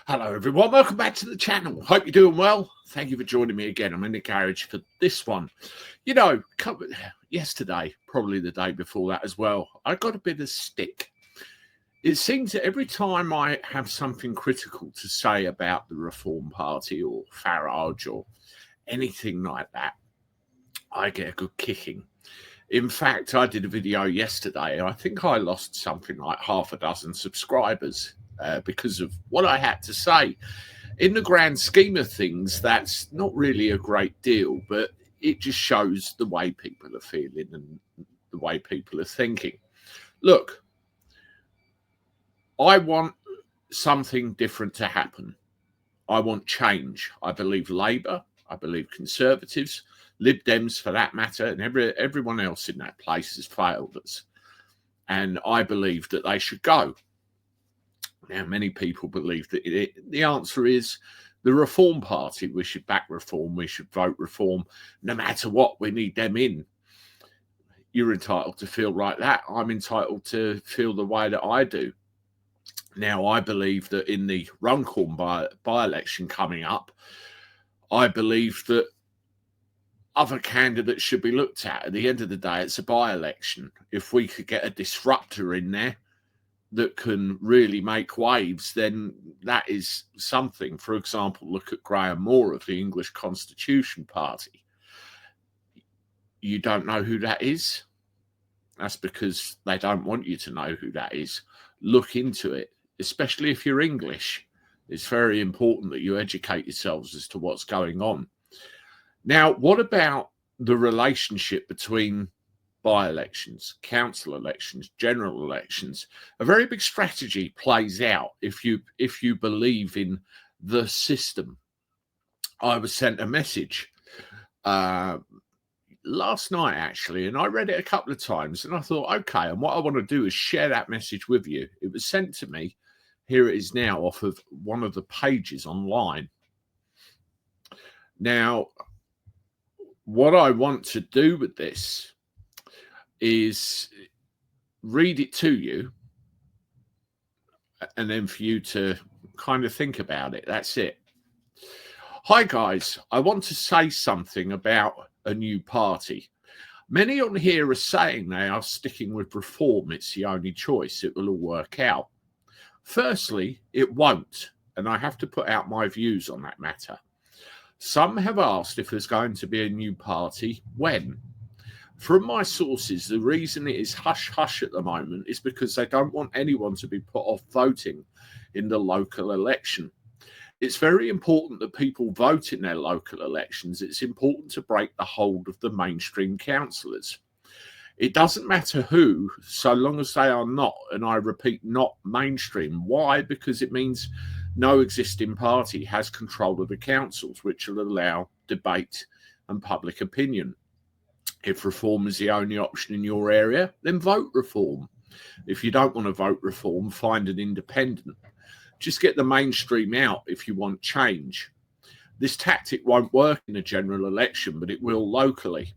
Hello everyone, welcome back to the channel. Hope you're doing well. Thank you for joining me again. I'm in the garage for this one. Yesterday, probably the day before that as well, I got a bit of stick. It seems that every time I have something critical to say about the Reform Party or Farage or anything like that, I get a good kicking. In fact, I did a video yesterday and I think I lost something like half a dozen subscribers because of what I had to say. In the grand scheme of things, that's not really a great deal, but it just shows the way people are feeling and the way people are thinking. Look, I want something different to happen. I want change. I believe Labour, I believe Conservatives, Lib Dems for that matter, and everyone else in that place has failed us. And I believe that they should go. Now, many people believe that the answer is the Reform Party. We should back reform. We should vote reform. No matter what, we need them in. You're entitled to feel like that. I'm entitled to feel the way that I do. Now, I believe that in the Runcorn by-election coming up, I believe that other candidates should be looked at. At the end of the day, it's a by-election. If we could get a disruptor in there that can really make waves, then that is something. For example, look at Graham Moore of the English Constitution Party. You don't know who that is? That's because they don't want you to know who that is. Look into it, especially if you're English. It's very important that you educate yourselves as to what's going on. Now, what about the relationship between by-elections, council elections, general elections? A very big strategy plays out if you believe in the system. I was sent a message last night, actually, and I read it a couple of times, and I thought, okay, and what I want to do is share that message with you. It was sent to me. Here it is now off of one of the pages online. Now, what I want to do with this is read it to you and then for you to kind of think about it. That's it. Hi, guys. I want to say something about a new party. Many on here are saying they are sticking with reform. It's the only choice. It will all work out. Firstly, it won't, and I have to put out my views on that matter. Some have asked if there's going to be a new party. When? From my sources, the reason it is hush-hush at the moment is because they don't want anyone to be put off voting in the local election. It's very important that people vote in their local elections. It's important to break the hold of the mainstream councillors. It doesn't matter who, so long as they are not, and I repeat, not mainstream. Why? Because it means no existing party has control of the councils, which will allow debate and public opinion. If reform is the only option in your area, then vote reform. If you don't want to vote reform, find an independent. Just get the mainstream out if you want change. This tactic won't work in a general election, but it will locally.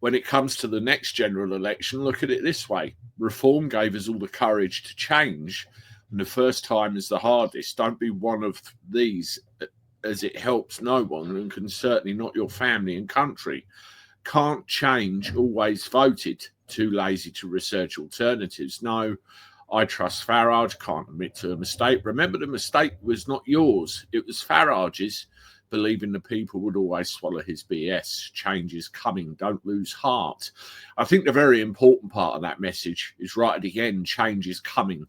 When it comes to the next general election, look at it this way. Reform gave us all the courage to change, and the first time is the hardest. Don't be one of these, as it helps no one and can certainly not your family and country. Can't change, always voted. Too lazy to research alternatives. No, I trust Farage, can't admit to a mistake. Remember, the mistake was not yours. It was Farage's, believing the people would always swallow his BS. Change is coming. Don't lose heart. I think the very important part of that message is right at the end. Change is coming.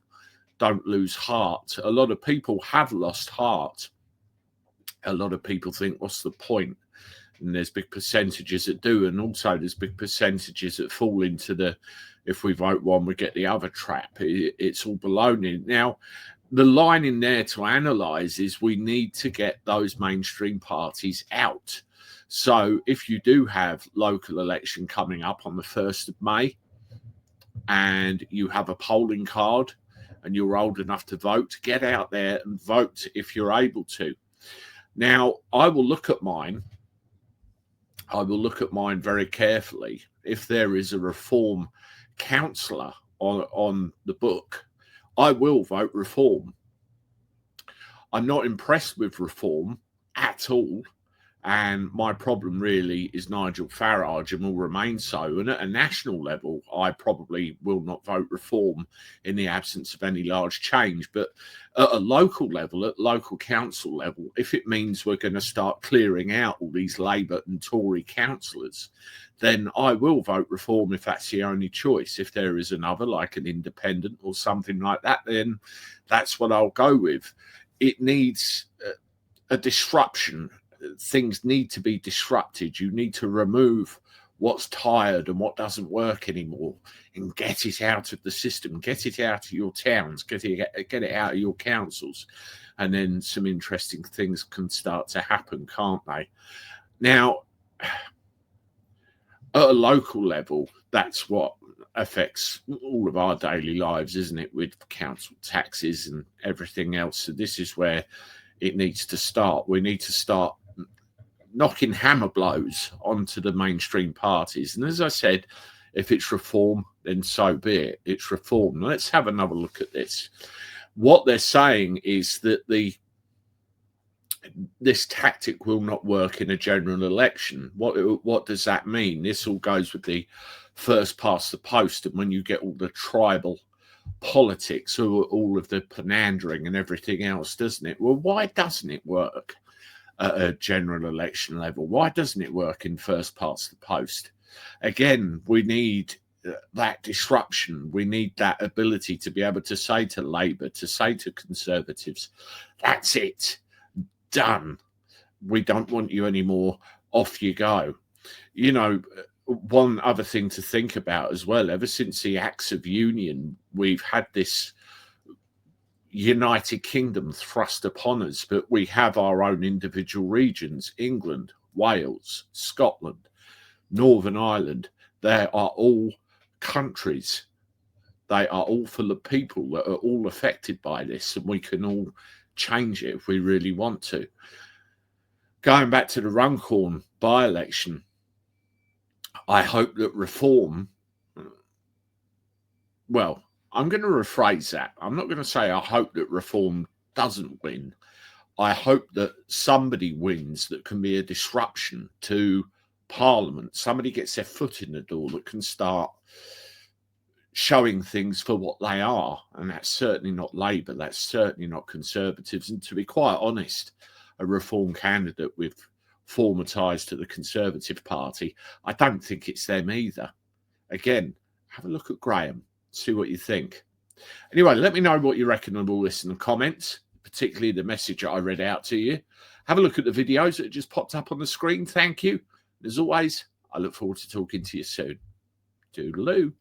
Don't lose heart. A lot of people have lost heart. A lot of people think, what's the point? And there's big percentages that do, and also there's big percentages that fall into the, if we vote one, we get the other trap. It's all baloney. Now, the line in there to analyse is we need to get those mainstream parties out. So if you do have local election coming up on the 1st of May and you have a polling card and you're old enough to vote, get out there and vote if you're able to. Now, I will look at mine. I will look at mine very carefully. If there is a reform councillor on the book, I will vote reform. I'm not impressed with reform at all. And my problem really is Nigel Farage and will remain so. And at a national level, I probably will not vote reform in the absence of any large change. But at a local level, at local council level, if it means we're going to start clearing out all these Labour and Tory councillors, then I will vote reform if that's the only choice. If there is another, like an independent or something like that, then that's what I'll go with. It needs a disruption. Things need to be disrupted. You need to remove what's tired and what doesn't work anymore and get it out of the system, get it out of your towns, get it out of your councils. And then some interesting things can start to happen, can't they? Now, at a local level, that's what affects all of our daily lives, isn't it? With council taxes and everything else. So this is where it needs to start. We need to start knocking hammer blows onto the mainstream parties. And as I said, if it's reform, then so be it. It's reform. Let's have another look at this. What they're saying is that this tactic will not work in a general election. What does that mean? This all goes with the first past the post, and when you get all the tribal politics, or all of the panandering and everything else, doesn't it? Well, why doesn't it work at a general election level? Why doesn't it work in first past the post? Again, we need that disruption. We need that ability to be able to say to Labour, to say to Conservatives, that's it, done. We don't want you anymore. Off you go. You know, one other thing to think about as well, ever since the Acts of Union, we've had this United Kingdom thrust upon us, but we have our own individual regions: England, Wales, Scotland, Northern Ireland. They are all countries. They are all full of people that are all affected by this, and we can all change it if we really want to. Going back to the Runcorn by-election, I hope that reform, well, I'm going to rephrase that. I'm not going to say I hope that reform doesn't win. I hope that somebody wins that can be a disruption to Parliament. Somebody gets their foot in the door that can start showing things for what they are. And that's certainly not Labour. That's certainly not Conservatives. And to be quite honest, a reform candidate with former ties to the Conservative Party, I don't think it's them either. Again, have a look at Graham. See what you think. Anyway, let me know what you reckon of all this in the comments, particularly the message that I read out to you. Have a look at the videos that just popped up on the screen. Thank you. As always, I look forward to talking to you soon. Toodaloo.